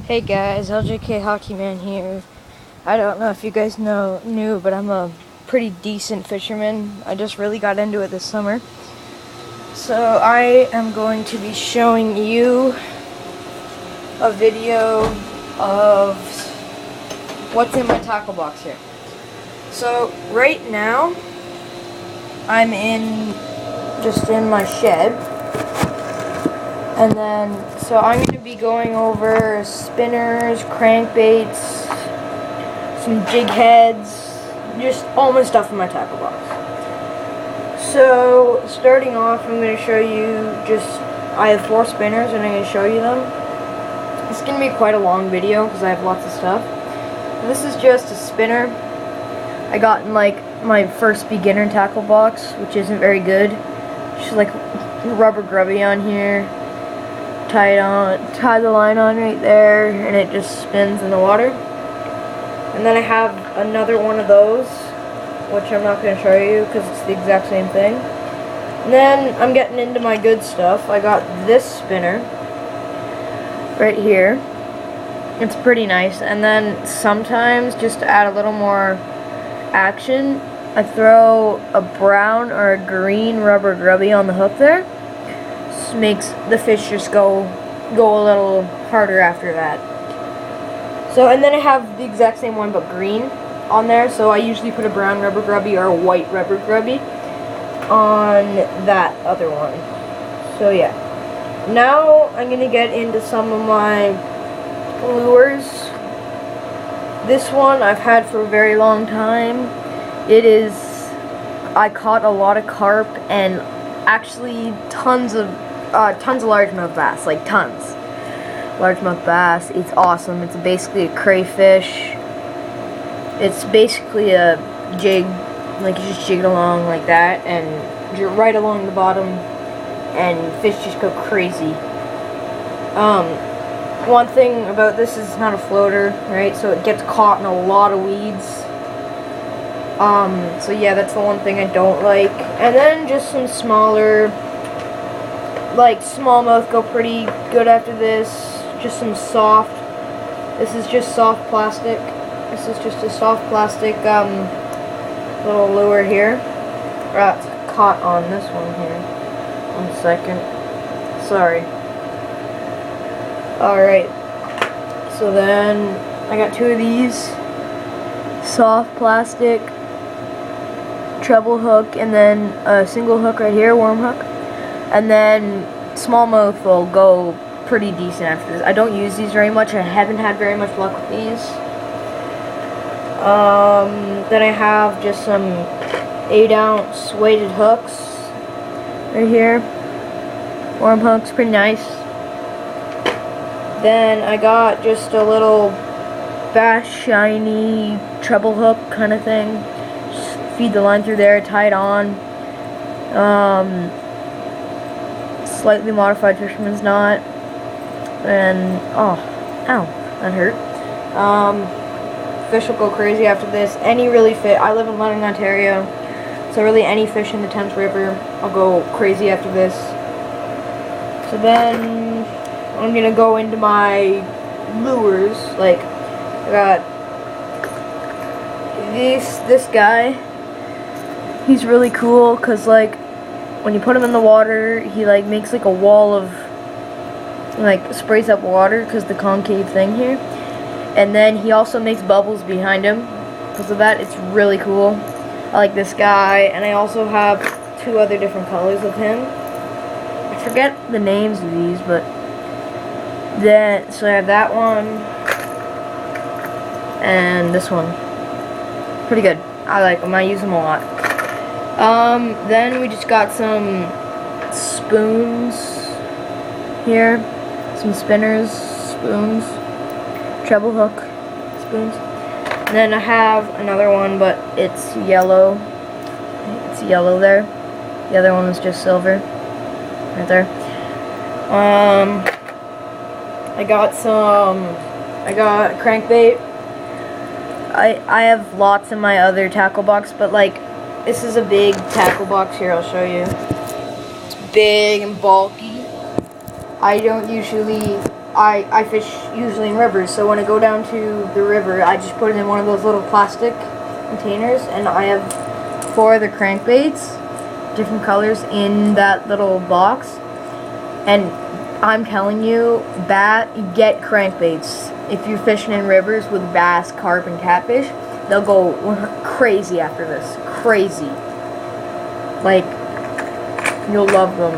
Hey guys, LJK Hockey Man here. I don't know if you guys knew, but I'm a pretty decent fisherman. I just really got into it this summer. So I am going to be showing you a video of what's in my tackle box here. So right now, I'm just in my shed. And then, so I'm going to be going over spinners, crankbaits, some jig heads, just all my stuff in my tackle box. So, starting off, I'm going to show you I have 4 spinners and I'm going to show you them. It's going to be quite a long video because I have lots of stuff. This is just a spinner I got in like my first beginner tackle box, which isn't very good. Just like rubber grubby on here. Tie the line on right there, and it just spins in the water. And then I have another one of those, which I'm not going to show you because it's the exact same thing. And then I'm getting into my good stuff. I got this spinner right here. It's pretty nice. And then sometimes, just to add a little more action, I throw a brown or a green rubber grubby on the hook there. Makes the fish just go a little harder after that. So, and then I have the exact same one but green on there, so I usually put a brown rubber grubby or a white rubber grubby on that other one. So yeah. Now I'm gonna get into some of my lures. This one I've had for a very long time. I caught a lot of carp and actually tons of largemouth bass, like tons. Largemouth bass, it's awesome. It's basically a crayfish. It's basically a jig, like you just jig it along like that, and you're right along the bottom, and fish just go crazy. One thing about this is it's not a floater, right? So it gets caught in a lot of weeds. So yeah, that's the one thing I don't like. And then just some smaller, like smallmouth go pretty good after this. Just some soft. This is just soft plastic. This is just a soft plastic little lure here. It's caught on this one here. 1 second. Sorry. Alright. So then I got 2 of these. Soft plastic treble hook, and then a single hook right here, worm hook. And then smallmouth will go pretty decent after this. I don't use these very much. I haven't had very much luck with these. Then I have just some 8-ounce weighted hooks right here. Worm hooks, pretty nice. Then I got just a little Bass Shiny treble hook kind of thing. Just feed the line through there, tie it on. Slightly modified fisherman's knot, and ow, that hurt. Fish will go crazy after this. I live in London, Ontario, so really any fish in the Thames River will go crazy after this. So then I'm gonna go into my lures. Like I got this guy. He's really cool because like, when you put him in the water, he like makes like a wall of, like sprays up water because the concave thing here. And then he also makes bubbles behind him. Because of that, it's really cool. I like this guy, and I also have 2 other different colors of him. I forget the names of these, but so I have that one and this one. Pretty good. I like them. I use them a lot. Then we just got some spoons here, some spinners, spoons, treble hook spoons. And then I have another one, but it's yellow. It's yellow there. The other one is just silver, right there. I got crankbait. I have lots in my other tackle box, but like, this is a big tackle box here, I'll show you. It's big and bulky. I don't usually I fish usually in rivers, so when I go down to the river, I just put it in one of those little plastic containers, and I have 4 other crankbaits, different colors, in that little box. And I'm telling you, get crankbaits. If you're fishing in rivers with bass, carp, and catfish, they'll go crazy after this. Crazy. Like, you'll love them.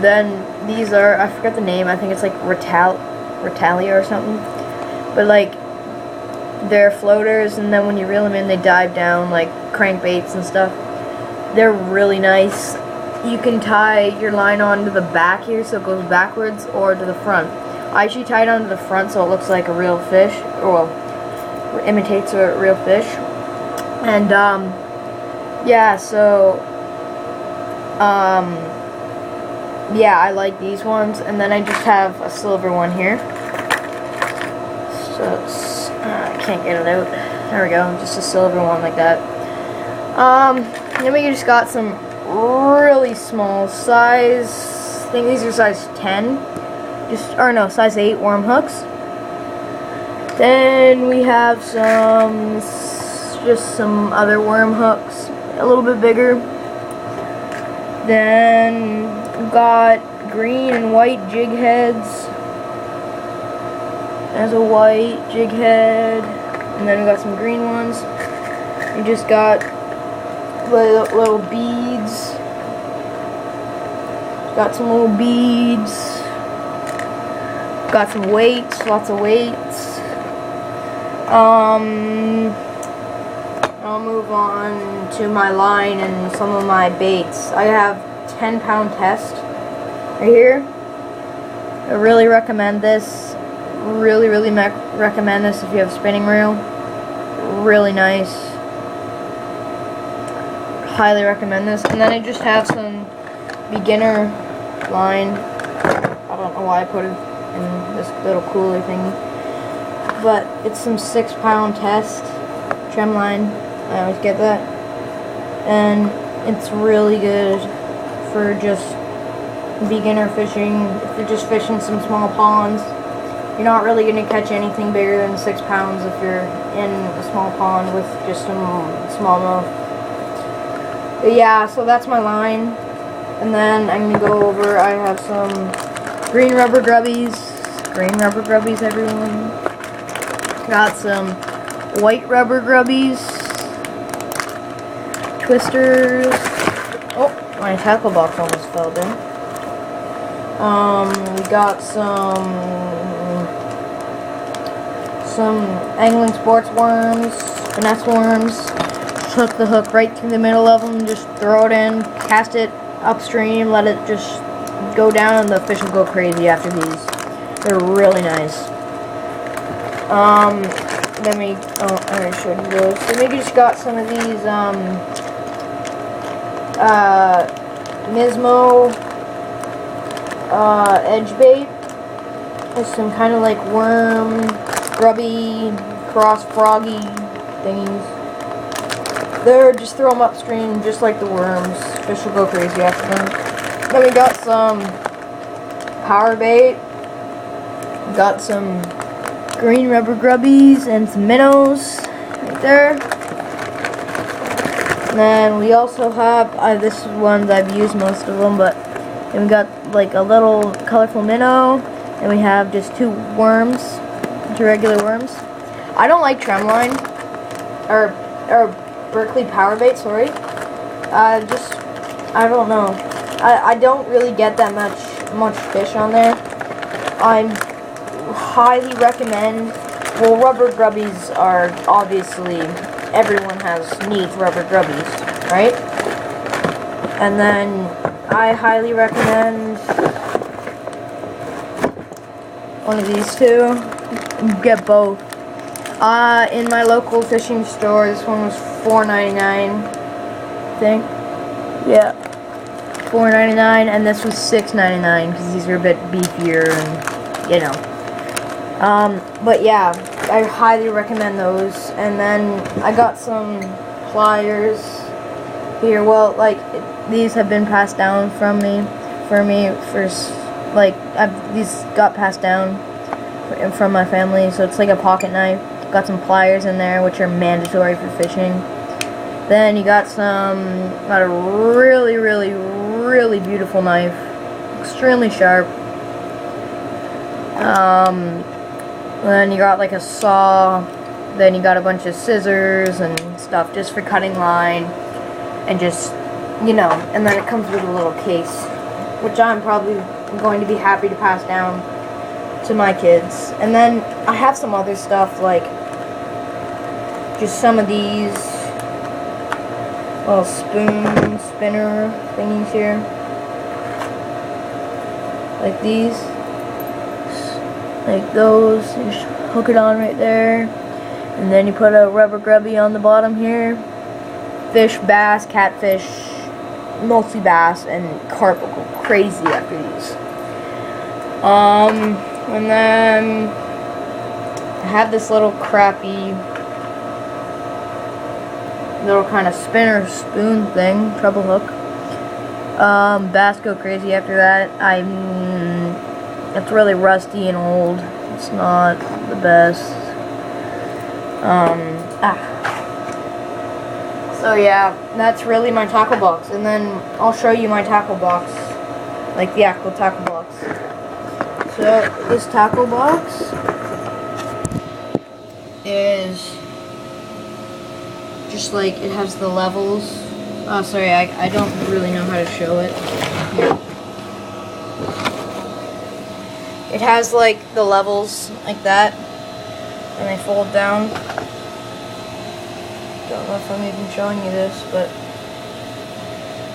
Then these are, I forgot the name, I think it's like Retalia or something. But like, they're floaters, and then when you reel them in, they dive down like crankbaits and stuff. They're really nice. You can tie your line onto the back here so it goes backwards, or to the front. I actually tie it onto the front so it looks like a real fish, or well, imitates a real fish. And yeah, so yeah, I like these ones. And then I just have a silver one here. So it's, I can't get it out. There we go, just a silver one like that. Then we just got some really small size, I think these are size 10, size 8 worm hooks. Then we have just some other worm hooks, a little bit bigger. Then we've got green and white jig heads. There's a white jig head, and then we got some green ones. We just got little beads. Got some little beads. Got some weights, lots of weights. I'll move on to my line and some of my baits. I have 10-pound test right here. I really recommend this. Really recommend this if you have a spinning reel. Really nice. Highly recommend this. And then I just have some beginner line. I don't know why I put it in this little cooler thingy, but it's some 6-pound test trim line. I always get that, and it's really good for just beginner fishing. If you're just fishing some small ponds, you're not really going to catch anything bigger than 6 pounds if you're in a small pond with just some smallmouth. But yeah, so that's my line. And then I'm going to go over, I have some green rubber grubbies. Green rubber grubbies, everyone. Got some white rubber grubbies. Twisters. Oh, my tackle box almost fell down. We got some angling sports worms, finesse worms. Hook the hook right through the middle of them, just throw it in, cast it upstream, let it just go down, and the fish will go crazy after these. They're really nice. Then we, I already showed you those. Then we just got some of these, Nismo, edge bait. It's some kind of like worm, grubby, cross froggy thingies. They're just throw them upstream just like the worms. Fish will go crazy after them. Then we got some power bait. Got some green rubber grubbies and some minnows right there. And then we also have, this ones I've used most of them, but then we got like a little colorful minnow, and we have just 2 worms, 2 regular worms. I don't like tremline, or Berkley power bait, sorry. I don't know. I don't really get that much fish on there. I highly recommend, well, rubber grubbies are obviously, everyone needs rubber grubbies, right? And then I highly recommend one of these 2. Get both. In my local fishing store, this one was $4.99, I think. Yeah, $4.99, and this was $6.99 because these are a bit beefier, and you know. But yeah, I highly recommend those. And then I got some pliers here. Well, like these have been passed down from me, these got passed down. from my family, so it's like a pocket knife. Got some pliers in there, which are mandatory for fishing. Then you got a really, really, really beautiful knife, extremely sharp. Then you got like a saw. Then you got a bunch of scissors and stuff just for cutting line, and just, you know, and then it comes with a little case, which I'm probably going to be happy to pass down to my kids. And then I have some other stuff, like just some of these little spoon spinner thingies here, like these, like those. You just hook it on right there, and then you put a rubber grubby on the bottom here. Fish, bass, catfish, mostly bass, and carp will go crazy after these. And then I have this little crappy little kind of spinner spoon thing, treble hook. Bass go crazy after that. It's really rusty and old. It's not the best. So yeah, that's really my tackle box. And then I'll show you my tackle box, like the actual tackle box. So this tackle box is just like, it has the levels. Oh, sorry, I don't really know how to show it. Here. It has like the levels like that, and they fold down. Don't know if I'm even showing you this, but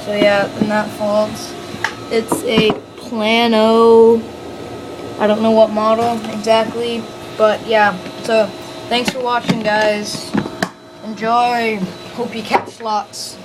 so yeah, and that folds. It's a Plano, I don't know what model exactly, but yeah. So thanks for watching, guys. Enjoy. Hope you catch lots.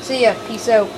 See ya. Peace out.